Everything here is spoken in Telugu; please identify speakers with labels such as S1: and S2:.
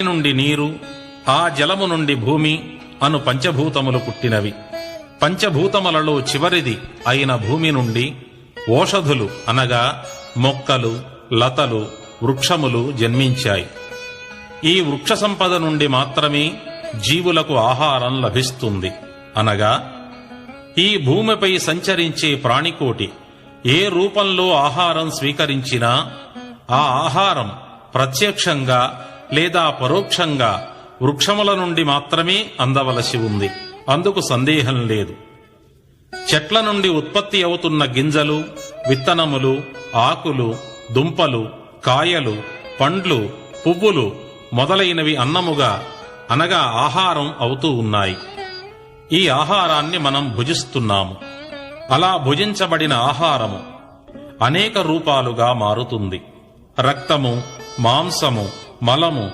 S1: నుండి నీరు, ఆ జలము నుండి భూమి అను పంచభూతములు పుట్టినవి. పంచభూతములలో చివరిది అయిన భూమి నుండి ఓషధులు అనగా మొక్కలు, లతలు, వృక్షములు జన్మించాయి. ఈ వృక్ష సంపద నుండి మాత్రమే జీవులకు ఆహారం లభిస్తుంది. అనగా ఈ భూమిపై సంచరించే ప్రాణికోటి ఏ రూపంలో ఆహారం స్వీకరించినా ఆ ఆహారం ప్రత్యక్షంగా లేదా పరోక్షంగా వృక్షముల నుండి మాత్రమే అందవలసి ఉంది. అందుకు సందేహం లేదు. చెట్ల నుండి ఉత్పత్తి అవుతున్న గింజలు, విత్తనములు, ఆకులు, దుంపలు, కాయలు, పండ్లు, పువ్వులు మొదలైనవి అన్నముగా అనగా ఆహారం అవుతూ ఉన్నాయి. ఈ ఆహారాన్ని మనం భుజిస్తున్నాము. అలా భుజించబడిన ఆహారము అనేక రూపాలుగా మారుతుంది. రక్తము, మాంసము, మలము,